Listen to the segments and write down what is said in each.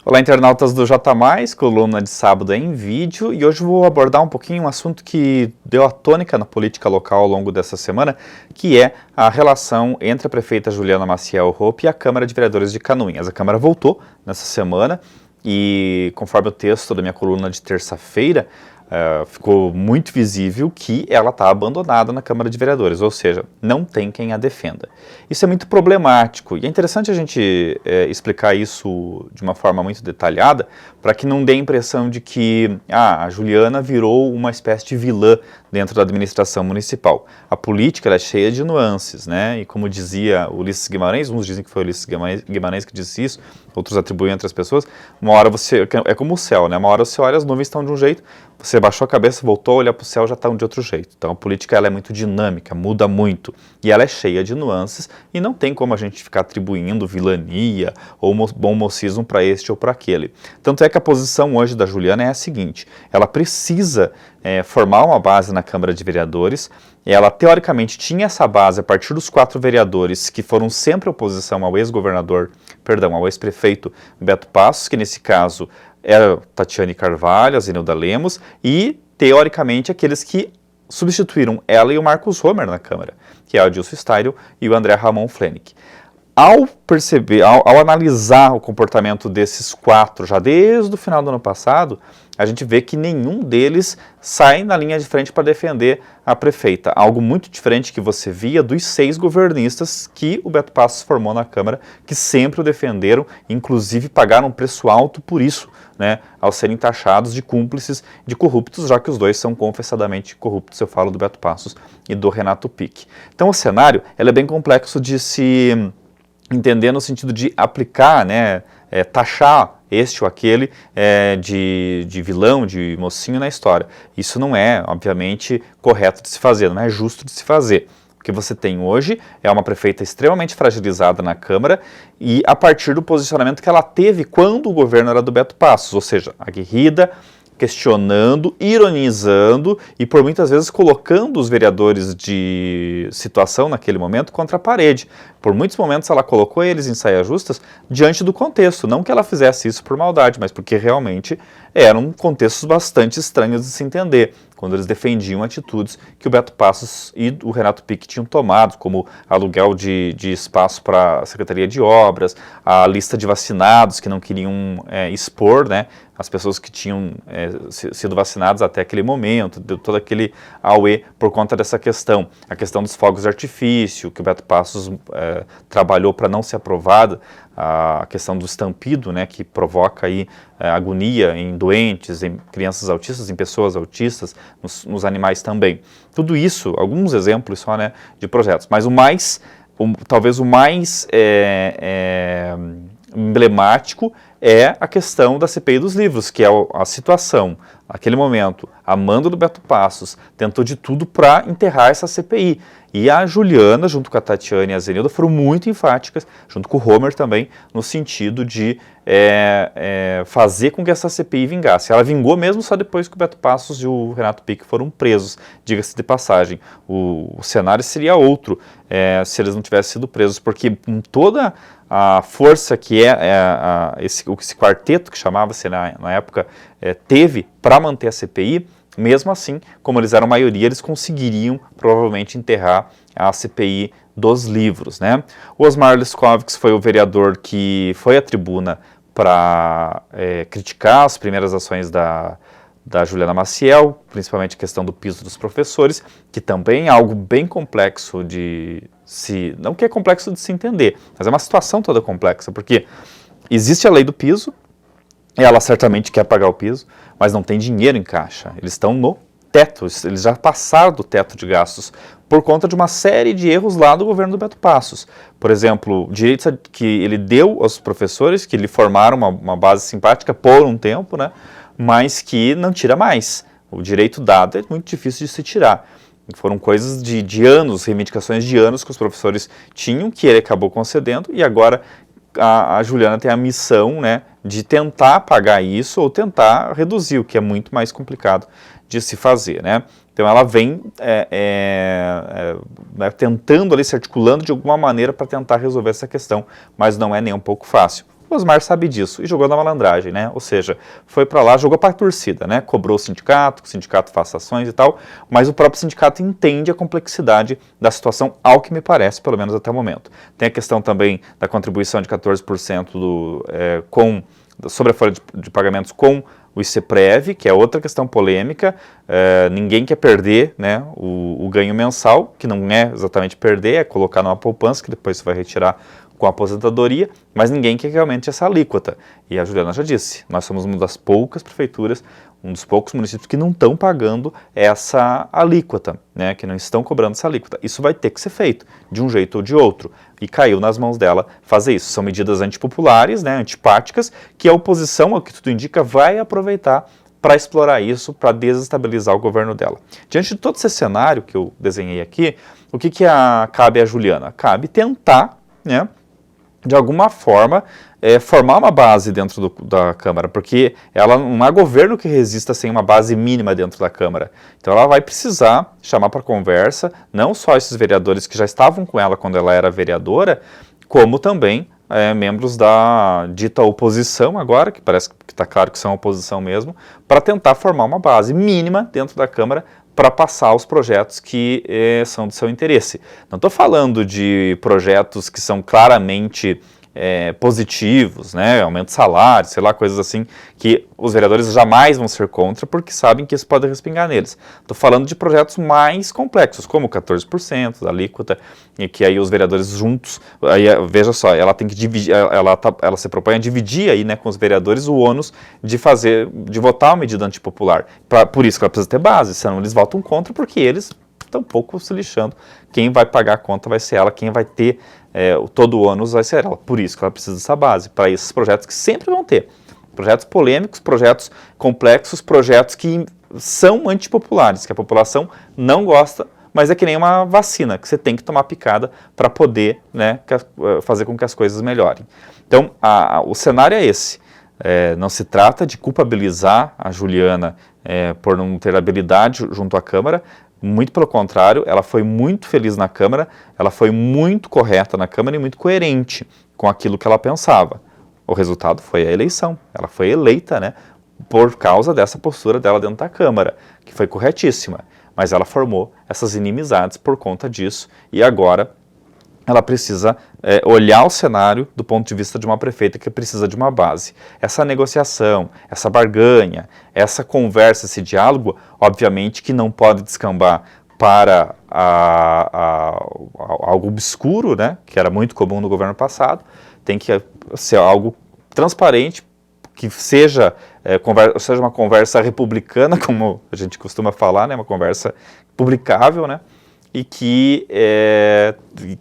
Olá, internautas do J+, coluna de sábado em vídeo, e hoje vou abordar um pouquinho um assunto que deu a tônica na política local ao longo dessa semana, que é a relação entre a prefeita Juliana Maciel Hoppe e a Câmara de Vereadores de Canoinhas. A Câmara voltou nessa semana e, conforme o texto da minha coluna de terça-feira, ficou muito visível que ela está abandonada na Câmara de Vereadores, ou seja, não tem quem a defenda. Isso é muito problemático e é interessante a gente explicar isso de uma forma muito detalhada para que não dê a impressão de que a Juliana virou uma espécie de vilã dentro da administração municipal. A política ela é cheia de nuances, né? E como dizia Ulisses Guimarães, uns dizem que foi Ulisses Guimarães que disse isso, outros atribuem a outras pessoas, uma hora você, é como o céu, né? Uma hora você olha, as nuvens estão de um jeito, você baixou a cabeça, voltou a olhar para o céu, já está de outro jeito. Então a política ela é muito dinâmica, muda muito, e ela é cheia de nuances, e não tem como a gente ficar atribuindo vilania ou bom mocismo para este ou para aquele. Tanto é que a posição hoje da Juliana é a seguinte: ela precisa formar uma base na Câmara de Vereadores. Ela, teoricamente, tinha essa base a partir dos 4 vereadores que foram sempre oposição ao ex-governador, perdão, ao ex-prefeito Beto Passos, que nesse caso era Tatiane Carvalho, a Zenilda Lemos, e, teoricamente, aqueles que substituíram ela e o Marcos Romer na Câmara, que é o Adilson Steidl e o André Ramon Flenick. Ao perceber, ao analisar o comportamento desses 4, já desde o final do ano passado, a gente vê que nenhum deles sai na linha de frente para defender a prefeita. Algo muito diferente que você via dos 6 governistas que o Beto Passos formou na Câmara, que sempre o defenderam, inclusive pagaram um preço alto por isso, né, ao serem taxados de cúmplices de corruptos, já que os dois são confessadamente corruptos. Eu falo do Beto Passos e do Renato Pique. Então o cenário ele é bem complexo de se entender no sentido de aplicar, né, taxar este ou aquele de vilão, de mocinho na história. Isso não é, obviamente, correto de se fazer, não é justo de se fazer. O que você tem hoje é uma prefeita extremamente fragilizada na Câmara e a partir do posicionamento que ela teve quando o governo era do Beto Passos, ou seja, aguerrida, questionando, ironizando e por muitas vezes colocando os vereadores de situação naquele momento contra a parede. Por muitos momentos ela colocou eles em saias justas diante do contexto, não que ela fizesse isso por maldade, mas porque realmente eram contextos bastante estranhos de se entender, quando eles defendiam atitudes que o Beto Passos e o Renato Pique tinham tomado, como aluguel de espaço para a Secretaria de Obras, a lista de vacinados que não queriam expor, né, as pessoas que tinham sido vacinadas até aquele momento, deu todo aquele auê por conta dessa questão. A questão dos fogos de artifício, que o Beto Passos trabalhou para não ser aprovada, a questão do estampido, né, que provoca aí agonia em doentes, em crianças autistas, em pessoas autistas, nos animais também. Tudo isso, alguns exemplos só, né, de projetos, mas talvez o mais emblemático é a questão da CPI dos livros, que é a situação, naquele momento, a mando do Beto Passos tentou de tudo para enterrar essa CPI. E a Juliana, junto com a Tatiane e a Zenilda, foram muito enfáticas, junto com o Romer também, no sentido de fazer com que essa CPI vingasse. Ela vingou mesmo só depois que o Beto Passos e o Renato Pique foram presos, diga-se de passagem. O cenário seria outro se eles não tivessem sido presos, porque com toda a força que esse quarteto, que chamava-se na época, teve para manter a CPI, mesmo assim, como eles eram maioria, eles conseguiriam provavelmente enterrar a CPI dos livros, né? O Osmar Leskovix foi o vereador que foi à tribuna para criticar as primeiras ações da Juliana Maciel, principalmente a questão do piso dos professores, que também é algo bem complexo não que é complexo de se entender, mas é uma situação toda complexa, porque existe a lei do piso, ela certamente quer pagar o piso, mas não tem dinheiro em caixa. Eles estão no teto, eles já passaram do teto de gastos por conta de uma série de erros lá do governo do Beto Passos. Por exemplo, direitos que ele deu aos professores, que lhe formaram uma base simpática por um tempo, né, mas que não tira mais. O direito dado é muito difícil de se tirar. Foram coisas de anos, reivindicações de anos que os professores tinham, que ele acabou concedendo, e agora a Juliana tem a missão, né, de tentar pagar isso ou tentar reduzir, o que é muito mais complicado de se fazer, né? Então ela vem tentando ali, se articulando de alguma maneira para tentar resolver essa questão, mas não é nem um pouco fácil. O Osmar sabe disso e jogou na malandragem, né? Ou seja, foi para lá, jogou para a torcida, né? Cobrou o sindicato, que o sindicato faça ações e tal, mas o próprio sindicato entende a complexidade da situação, ao que me parece, pelo menos até o momento. Tem a questão também da contribuição de 14% sobre a folha de pagamentos com o ICPREV, que é outra questão polêmica. Ninguém quer perder, né, o ganho mensal, que não é exatamente perder, é colocar numa poupança, que depois você vai retirar com a aposentadoria, mas ninguém quer realmente essa alíquota. E a Juliana já disse, nós somos uma das poucas prefeituras, um dos poucos municípios que não estão pagando essa alíquota, né, que não estão cobrando essa alíquota. Isso vai ter que ser feito, de um jeito ou de outro. E caiu nas mãos dela fazer isso. São medidas antipopulares, né, antipáticas, que a oposição, ao que tudo indica, vai aproveitar para explorar isso, para desestabilizar o governo dela. Diante de todo esse cenário que eu desenhei aqui, o que cabe à Juliana? Cabe tentar, né, de alguma forma, formar uma base dentro da Câmara, porque ela não há governo que resista sem uma base mínima dentro da Câmara. Então ela vai precisar chamar para conversa, não só esses vereadores que já estavam com ela quando ela era vereadora, como também membros da dita oposição agora, que parece que está claro que são oposição mesmo, para tentar formar uma base mínima dentro da Câmara para passar os projetos que são do seu interesse. Não estou falando de projetos que são claramente positivos, né, aumento de salário, sei lá, coisas assim, que os vereadores jamais vão ser contra, porque sabem que isso pode respingar neles. Estou falando de projetos mais complexos, como 14% da alíquota, e que aí os vereadores juntos, aí, veja só, ela tem que dividir, ela se propõe a dividir aí, né, com os vereadores o ônus de votar uma medida antipopular. Por isso que ela precisa ter base, senão eles votam contra, porque eles estão um pouco se lixando. Quem vai pagar a conta vai ser ela, quem vai ter todo o ônus vai ser ela. Por isso que ela precisa dessa base, para esses projetos que sempre vão ter. Projetos polêmicos, projetos complexos, projetos que são antipopulares, que a população não gosta, mas é que nem uma vacina, que você tem que tomar picada para poder, né, fazer com que as coisas melhorem. Então, o cenário é esse. Não se trata de culpabilizar a Juliana por não ter habilidade junto à Câmara. Muito pelo contrário, ela foi muito feliz na Câmara, ela foi muito correta na Câmara e muito coerente com aquilo que ela pensava. O resultado foi a eleição. Ela foi eleita, né, por causa dessa postura dela dentro da Câmara, que foi corretíssima. Mas ela formou essas inimizades por conta disso e agora ela precisa olhar o cenário do ponto de vista de uma prefeita que precisa de uma base. Essa negociação, essa barganha, essa conversa, esse diálogo, obviamente que não pode descambar para algo obscuro, né, que era muito comum no governo passado. Tem que ser algo transparente, que seja uma conversa republicana, como a gente costuma falar, né, uma conversa publicável, né, e que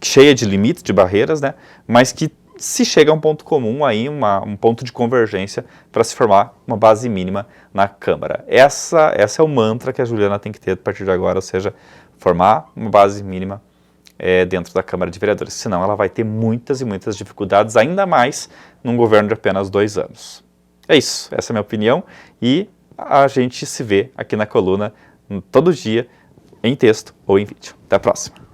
cheia de limites, de barreiras, né, mas que se chega a um ponto comum, aí, um ponto de convergência para se formar uma base mínima na Câmara. Essa é o mantra que a Juliana tem que ter a partir de agora, ou seja, formar uma base mínima dentro da Câmara de Vereadores. Senão ela vai ter muitas e muitas dificuldades, ainda mais num governo de apenas 2 anos. É isso, essa é a minha opinião e a gente se vê aqui na coluna todo dia, em texto ou em vídeo. Até a próxima.